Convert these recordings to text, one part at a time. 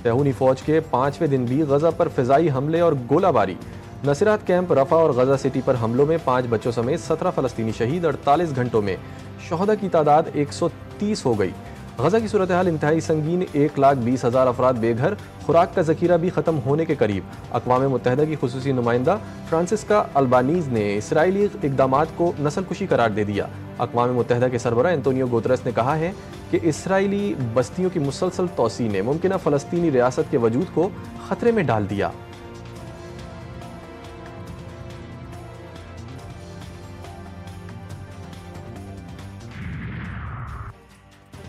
صہیونی فوج کے 5ویں دن بھی غزہ پر فضائی حملے اور گولہ باری۔ نصیرات کیمپ رفح اور غزہ سٹی پر حملوں میں 5 بچوں سمیت 17 فلسطینی شہید۔ 48 گھنٹوں میں شہداء کی تعداد 130 ہو گئی۔ غزہ کی صورتحال انتہائی سنگین، 1,20,000 افراد بے گھر، خوراک کا ذخیرہ بھی ختم ہونے کے قریب۔ اقوام متحدہ کی خصوصی نمائندہ فرانسسکا البانیز نے اسرائیلی اقدامات کو نسل کشی قرار دے دیا۔ اقوام متحدہ کے سربراہ انتونیو گوترس نے کہا ہے کہ اسرائیلی بستیوں کی مسلسل توسیع نے ممکنہ فلسطینی ریاست کے وجود کو خطرے میں ڈال دیا۔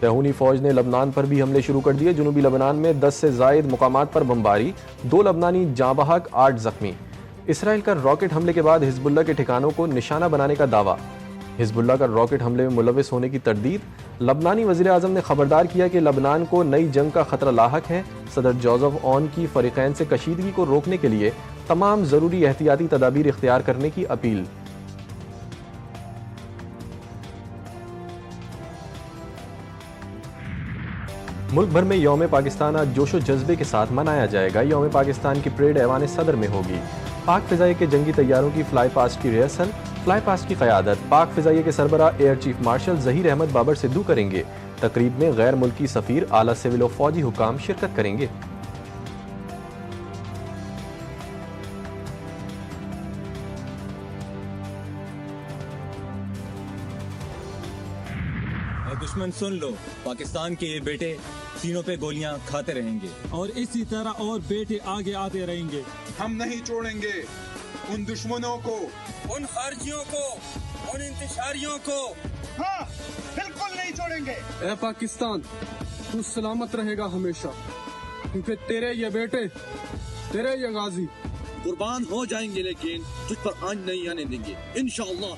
صہیونی فوج نے لبنان پر بھی حملے شروع کر دیے۔ جنوبی لبنان میں 10 سے زائد مقامات پر بمباری، 2 لبنانی جاں بحق، 8 زخمی۔ اسرائیل کا راکٹ حملے کے بعد حزب اللہ کے ٹھکانوں کو نشانہ بنانے کا دعویٰ۔ حزب اللہ کا راکٹ حملے میں ملوث ہونے کی تردید۔ لبنانی وزیر اعظم نے خبردار کیا کہ لبنان کو نئی جنگ کا خطرہ لاحق ہے۔ صدر جوزف اون کی فریقین سے کشیدگی کو روکنے کے لیے تمام ضروری احتیاطی تدابیر اختیار کرنے کی اپیل۔ ملک بھر میں یوم پاکستان آج جوش و جذبے کے ساتھ منایا جائے گا۔ یوم پاکستان کی پریڈ ایوان صدر میں ہوگی۔ پاک فضائیہ کے جنگی طیاروں کی فلائی پاسٹ کی ریہرسل، فلائی پاسٹ کی قیادت پاک فضائیہ کے سربراہ air chief marshal Zaheer Ahmed Babar Sidhu کریں گے۔ تقریب میں غیر ملکی سفیر، اعلیٰ سول و فوجی حکام شرکت کریں گے۔ دشمن سن لو، پاکستان کے یہ بیٹے سینوں پہ گولیاں کھاتے رہیں گے اور اسی طرح اور بیٹے آگے آتے رہیں گے۔ ہم نہیں چھوڑیں گے ان دشمنوں کو، ان خارجیوں کو، ان انتشاریوں کو۔ ہاں بالکل نہیں چھوڑیں گے۔ اے پاکستان، تو سلامت رہے گا ہمیشہ، کیونکہ تیرے یہ بیٹے، تیرے یہ غازی قربان ہو جائیں گے، لیکن تجھ پر آنچ نہیں آنے دیں گے انشاءاللہ۔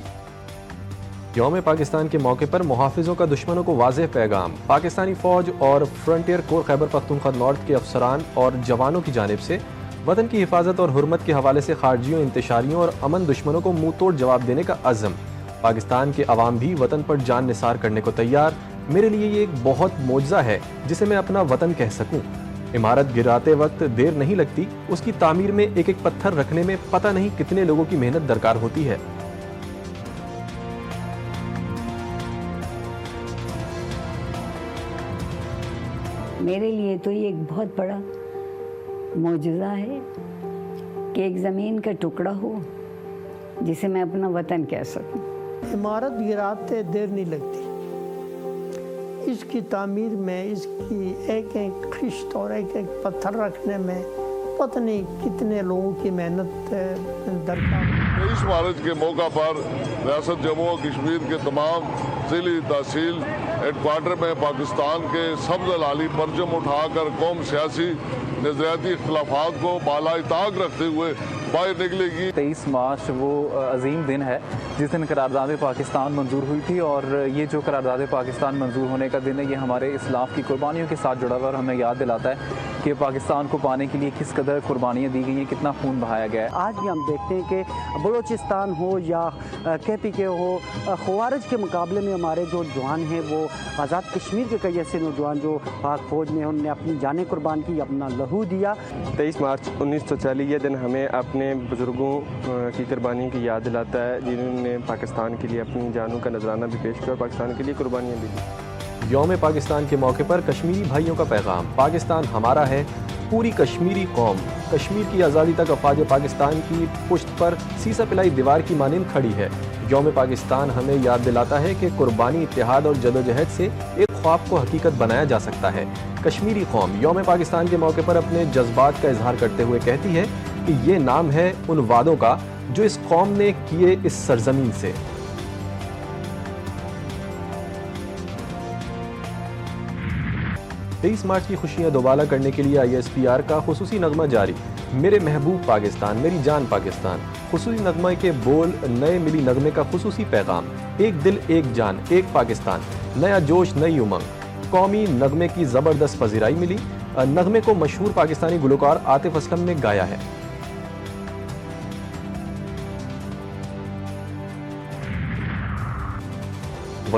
یوم پاکستان کے موقع پر محافظوں کا دشمنوں کو واضح پیغام۔ پاکستانی فوج اور فرنٹیئر کور خیبر پختونخوا نارتھ کے افسران اور جوانوں کی جانب سے وطن کی حفاظت اور حرمت کے حوالے سے خارجیوں، انتشاریوں اور امن دشمنوں کو منہ توڑ جواب دینے کا عزم۔ پاکستان کے عوام بھی وطن پر جان نثار کرنے کو تیار۔ میرے لیے یہ ایک بہت معجزہ ہے جسے میں اپنا وطن کہہ سکوں۔ عمارت گراتے وقت دیر نہیں لگتی، اس کی تعمیر میں ایک ایک پتھر رکھنے میں پتہ نہیں کتنے لوگوں کی محنت درکار ہوتی ہے۔ میرے لیے تو یہ ایک بہت بڑا معجزہ ہے کہ ایک زمین کا ٹکڑا ہو جسے میں اپنا وطن کہہ سکوں۔ عمارت گراتے دیر نہیں لگتی، اس کی تعمیر میں، اس کی ایک ایک خشت اور ایک ایک پتھر رکھنے میں پتہ نہیں کتنے لوگوں کی محنت درکار ہے۔ اس مارچ کے موقع پر ریاست جموں و کشمیر کے تمام ضلعی تحصیل ہیڈ کوارٹر میں پاکستان کے سبز لالی پرچم اٹھا کر قوم سیاسی نظریاتی اختلافات کو بالائے طاق رکھتے ہوئے باہر نکلے گی۔ 23 مارچ وہ عظیم دن ہے جس دن قرارداد پاکستان منظور ہوئی تھی، اور یہ جو قرارداد پاکستان منظور ہونے کا دن ہے، یہ ہمارے اسلاف کی قربانیوں کے ساتھ جڑا ہوا ہے اور ہمیں یاد دلاتا ہے کہ پاکستان کو پانے کے لیے کس قدر قربانیاں دی گئی ہیں، کتنا خون بہایا گیا ہے۔ آج بھی ہم دیکھتے ہیں کہ بلوچستان ہو یا KPK ہو، خوارج کے مقابلے میں ہمارے جو جوان ہیں وہ آزاد کشمیر کے کئی ایسے نوجوان جو پاک فوج میں انہوں نے اپنی جانیں قربان کی، اپنا لہو دیا۔ 23 مارچ 1940 یہ دن ہمیں اپنے بزرگوں کی قربانی کی یاد دلاتا ہے، جنہوں نے پاکستان کے لیے اپنی جانوں کا نذرانہ بھی پیش کیا اور پاکستان کے لیے قربانیاں بھی دی۔ یوم پاکستان کے موقع پر کشمیری بھائیوں کا پیغام۔ پاکستان ہمارا ہے، پوری کشمیری قوم کشمیر کی آزادی تک افواج پاکستان کی پشت پر سیسا پلائی دیوار کی مانند کھڑی ہے۔ یوم پاکستان ہمیں یاد دلاتا ہے کہ قربانی، اتحاد اور جدوجہد سے ایک خواب کو حقیقت بنایا جا سکتا ہے۔ کشمیری قوم یوم پاکستان کے موقع پر اپنے جذبات کا اظہار کرتے ہوئے کہتی ہے کہ یہ نام ہے ان وعدوں کا جو اس قوم نے کیے اس سرزمین سے۔ 23 مارچ کی خوشیاں دوبالا کرنے کے لیے ISPR کا خصوصی نغمہ جاری۔ میرے محبوب پاکستان، میری جان پاکستان۔ خصوصی نغمہ کے بول، نئے ملی نغمے کا خصوصی پیغام۔ ایک دل، ایک جان، ایک پاکستان، نیا جوش، نئی امنگ۔ قومی نغمے کی زبردست پذیرائی ملی۔ نغمے کو مشہور پاکستانی گلوکار عاطف اسلم نے گایا ہے۔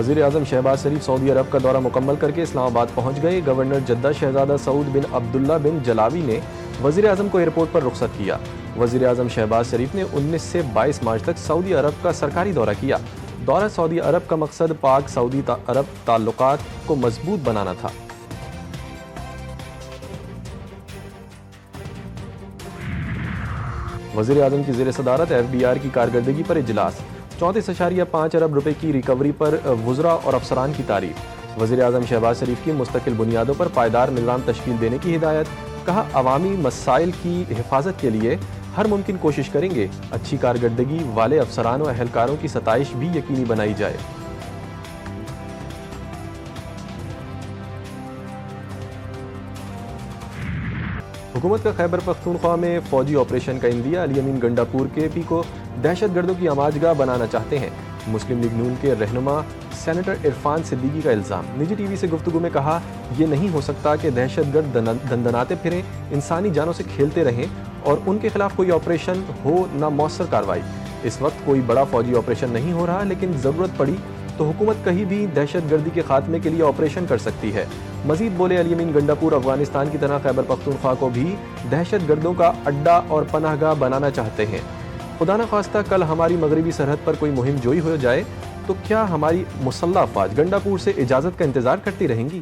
وزیر اعظم شہباز شریف سعودی عرب کا دورہ مکمل کر کے اسلام آباد پہنچ گئے. گورنر جدہ شہزادہ سعود بن عبداللہ بن جلاوی نے وزیر اعظم کو ایئرپورٹ پر رخصت کیا. وزیر اعظم شہباز شریف نے 19 سے 22 مارچ تک سعودی عرب کا سرکاری دورہ کیا. دورہ سعودی عرب کا مقصد پاک سعودی عرب تعلقات کو مضبوط بنانا تھا. وزیر اعظم کی زیر صدارت FBR کی کارکردگی پر اجلاس. 34.5 ارب روپے کی ریکوری پر وزراء اور افسران کی تعریف. وزیر اعظم شہباز شریف کی مستقل بنیادوں پر پائیدار نظام تشکیل دینے کی ہدایت. کہا عوامی مسائل کی حفاظت کے لیے ہر ممکن کوشش کریں گے. اچھی کارکردگی والے افسران و اہلکاروں کی ستائش بھی یقینی بنائی جائے. حکومت کا خیبر پختونخوا میں فوجی آپریشن کا عندیہ. علی امین گنڈاپور KP کو دہشت گردوں کی آماج گاہ بنانا چاہتے ہیں. مسلم لیگ نون کے رہنما سینیٹر عرفان صدیقی کا الزام. نجی ٹی وی سے گفتگو میں کہا یہ نہیں ہو سکتا کہ دہشت گرد دندناتے پھریں, انسانی جانوں سے کھیلتے رہیں اور ان کے خلاف کوئی آپریشن ہو نہ مؤثر کارروائی. اس وقت کوئی بڑا فوجی آپریشن نہیں ہو رہا, لیکن ضرورت پڑی تو حکومت کہیں بھی دہشت گردی کے خاتمے کے لیے آپریشن کر سکتی ہے. مزید بولے علی امین گنڈاپور افغانستان کی طرح خیبر پختونخوا کو بھی دہشت گردوں کا اڈا اور پناہ گاہ بنانا چاہتے ہیں. خدا نخواستہ کل ہماری مغربی سرحد پر کوئی مہم جوئی ہو جائے تو کیا ہماری مسلح افواج گنڈاپور سے اجازت کا انتظار کرتی رہیں گی؟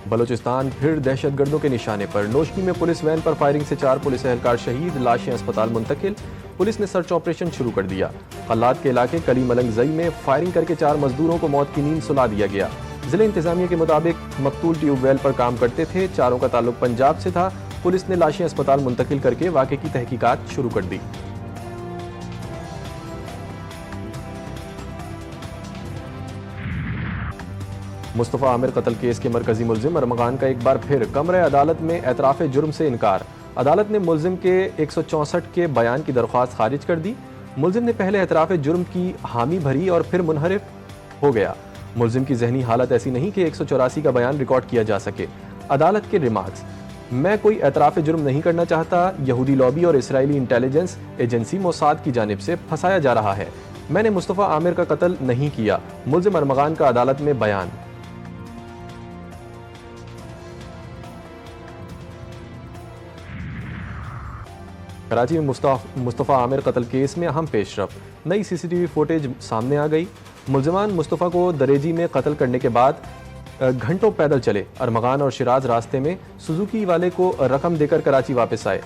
بلوچستان پھر دہشت گردوں کے نشانے پر. نوشکی میں پولیس وین پر فائرنگ سے 4 پولیس اہلکار شہید, لاشیں اسپتال منتقل. پولیس نے سرچ آپریشن شروع کر دیا. خلات کے علاقے کلی ملنگ زئی میں فائرنگ کر کے 4 مزدوروں کو موت کی نیند سلا دیا گیا. ضلع انتظامیہ کے مطابق مقتول ٹیوب ویل پر کام کرتے تھے. 4 کا تعلق پنجاب سے تھا. پولیس نے لاشیں اسپتال منتقل کر کے واقعے کی تحقیقات شروع کر دی. مصطفیٰ عامر قتل کیس کے مرکزی ملزم ارمغان کا ایک بار پھر کمرہ عدالت میں اعتراف جرم سے انکار. عدالت نے ملزم کے 164 کے بیان کی درخواست خارج کر دی. ملزم نے پہلے اعتراف جرم کی حامی بھری اور پھر منحرف ہو گیا. ملزم کی ذہنی حالت ایسی نہیں کہ 184 کا بیان ریکارڈ کیا جا سکے. عدالت کے ریمارکس. میں کوئی اعتراف جرم نہیں کرنا چاہتا. یہودی لابی اور اسرائیلی انٹیلیجنس ایجنسی موساد کی جانب سے پھنسایا جا رہا ہے. میں نے مصطفیٰ عامر کا قتل نہیں کیا. ملزم ارمغان کا عدالت میں بیان. کراچی میں مصطفیٰ عامر قتل کیس میں اہم پیش رفت. نئی CCTV فوٹیج سامنے آ گئی. ملزمان مصطفیٰ کو دریجی میں قتل کرنے کے بعد گھنٹوں پیدل چلے. ارمغان اور شیراز راستے میں سوزوکی والے کو رقم دے کر کراچی واپس آئے.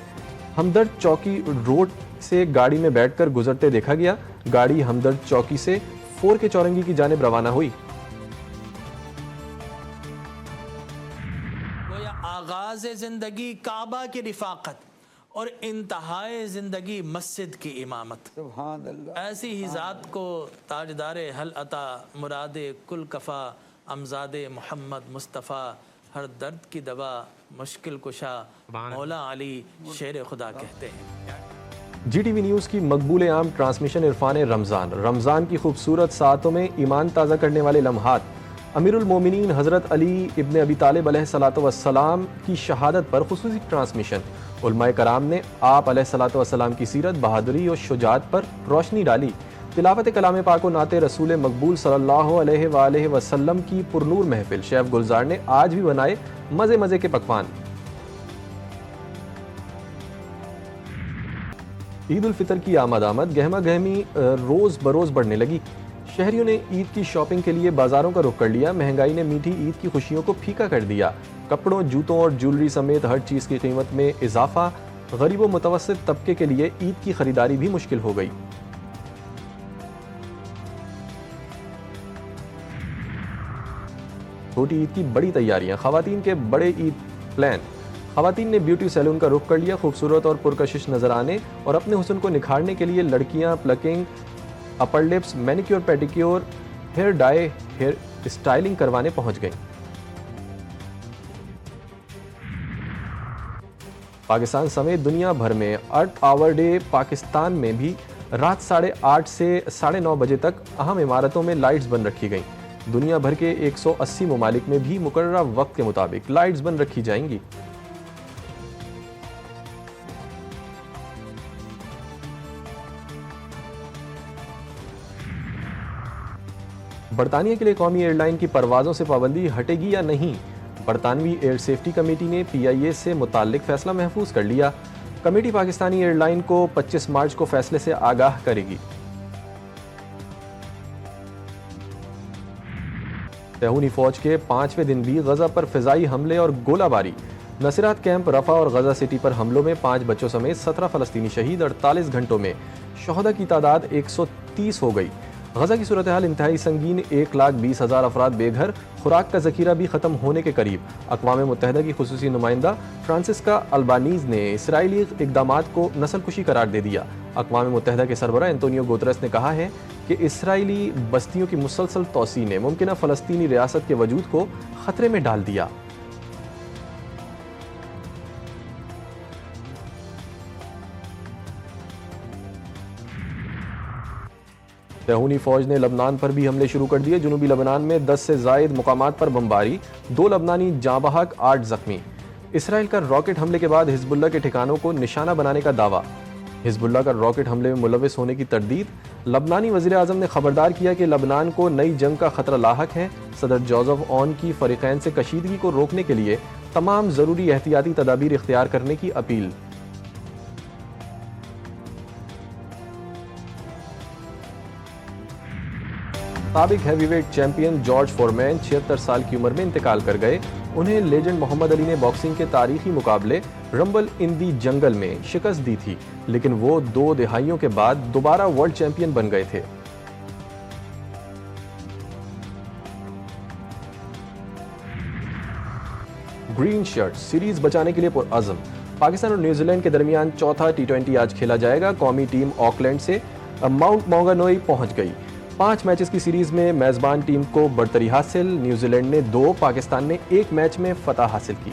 ہمدرد چوکی روڈ سے گاڑی میں بیٹھ کر گزرتے دیکھا گیا. گاڑی ہمدرد چوکی سے 4 کے چورنگی کی جانب روانہ ہوئی. آغاز زندگی کعبہ کی رفاقت اور انتہائی زندگی مسجد کی امامت. سبحان اللہ. ایسی ہی ذات کو تاجدار حل عطا مراد کل کفا امزاد محمد مصطفیٰ ہر درد کی دوا مشکل کشا مولا علی شیر خدا کہتے ہیں. GTV نیوز کی مقبول عام ٹرانسمیشن عرفان رمضان. رمضان کی خوبصورت ساعتوں میں ایمان تازہ کرنے والے لمحات. امیر المومنین حضرت علی ابن ابی طالب علیہ الصلوۃ والسلام کی شہادت پر خصوصی ٹرانسمیشن. علماء کرام نے آپ علیہ الصلوۃ والسلام کی سیرت, بہادری اور شجاعت پر روشنی ڈالی. تلاوت کلام پاک و نعت رسول مقبول صلی اللہ علیہ وآلہ وسلم کی پرنور محفل. شیف گلزار نے آج بھی بنائے مزے مزے کے پکوان. عید الفطر کی آمد گہما گہمی روز بروز بڑھنے لگی. شہریوں نے عید کی شاپنگ کے لیے بازاروں کا رخ کر لیا. مہنگائی نے میٹھی عید کی خوشیوں کو پھیکا کر دیا. کپڑوں, جوتوں اور جولری سمیت ہر چیز کی قیمت میں اضافہ. غریب و متوسط طبقے کے لیے عید کی خریداری بھی مشکل ہو گئی. چھوٹی عید کی بڑی تیاریاں, خواتین کے بڑے عید پلان. خواتین نے بیوٹی سیلون کا رخ کر لیا. خوبصورت اور پرکشش نظر آنے اور اپنے حسن کو نکھارنے کے لیے لڑکیاں plucking, upper lips, manicure pedicure, hair dye, hair styling کروانے پہنچ گئیں. پاکستان سمیت دنیا بھر میں ارتھ آور ڈے. پاکستان میں بھی رات 8:30 سے 9:30 بجے تک اہم عمارتوں میں لائٹس بند رکھی گئیں. دنیا بھر کے 180 ممالک میں بھی مقررہ وقت کے مطابق لائٹس بند رکھی جائیں گی. برطانیہ کے لیے قومی ایئر لائن کی پروازوں سے پابندی ہٹے گی یا نہیں؟ برطانوی ایئر سیفٹی کمیٹی نے PIA سے متعلق فیصلہ محفوظ کر لیا۔ کمیٹی پاکستانی ایئر لائن کو 25 مارچ کو فیصلے سے آگاہ کرے گی۔ صہیونی فوج کے 5ویں دن بھی غزہ پر فضائی حملے اور گولہ باری۔ نصیرات کیمپ رفح اور غزہ سٹی پر حملوں میں 5 بچوں سمیت 17 فلسطینی شہید۔ 48 گھنٹوں میں شہداء کی تعداد 130 ہو گئی۔ غزہ کی صورتحال انتہائی سنگین، 1,20,000 افراد بے گھر، خوراک کا ذخیرہ بھی ختم ہونے کے قریب۔ اقوام متحدہ کی خصوصی نمائندہ فرانسسکا البانیز نے اسرائیلی اقدامات کو نسل کشی قرار دے دیا۔ اقوام متحدہ کے سربراہ انتونیو گوترس نے کہا ہے کہ اسرائیلی بستیوں کی مسلسل توسیع نے ممکنہ فلسطینی ریاست کے وجود کو خطرے میں ڈال دیا۔ صہیونی فوج نے لبنان پر بھی حملے شروع کر دیے۔ جنوبی لبنان میں 10 سے زائد مقامات پر بمباری، 2 لبنانی جاں بحق، 8 زخمی۔ اسرائیل کا راکٹ حملے کے بعد حزب اللہ کے ٹھکانوں کو نشانہ بنانے کا دعویٰ۔ حزب اللہ کا راکٹ حملے میں ملوث ہونے کی تردید۔ لبنانی وزیر اعظم نے خبردار کیا کہ لبنان کو نئی جنگ کا خطرہ لاحق ہے۔ صدر جوزف اون کی فریقین سے کشیدگی کو روکنے کے لیے تمام ضروری احتیاطی تدابیر اختیار کرنے کی اپیل۔ سابق heavyweight champion George Foreman 76 سال کی عمر میں انتقال کر گئے۔ انہیں لیجنڈ محمد علی نے باکسنگ کے تاریخی مقابلے رمبل ان دی جنگل میں شکست دی تھی، لیکن وہ 2 دہائیوں کے بعد دوبارہ ورلڈ چیمپئن بن گئے تھے۔ گرین شرٹ سیریز بچانے کے لیے پرعزم۔ پاکستان اور نیوزی لینڈ کے درمیان چوتھا T20 آج کھیلا جائے گا۔ قومی ٹیم آکلینڈ سے ماؤنٹ مونگانوئی پہنچ گئی۔ 5 میچز کی سیریز میں میزبان ٹیم کو برتری حاصل۔ نیوزی لینڈ نے 2، پاکستان نے 1 میچ میں فتح حاصل کی۔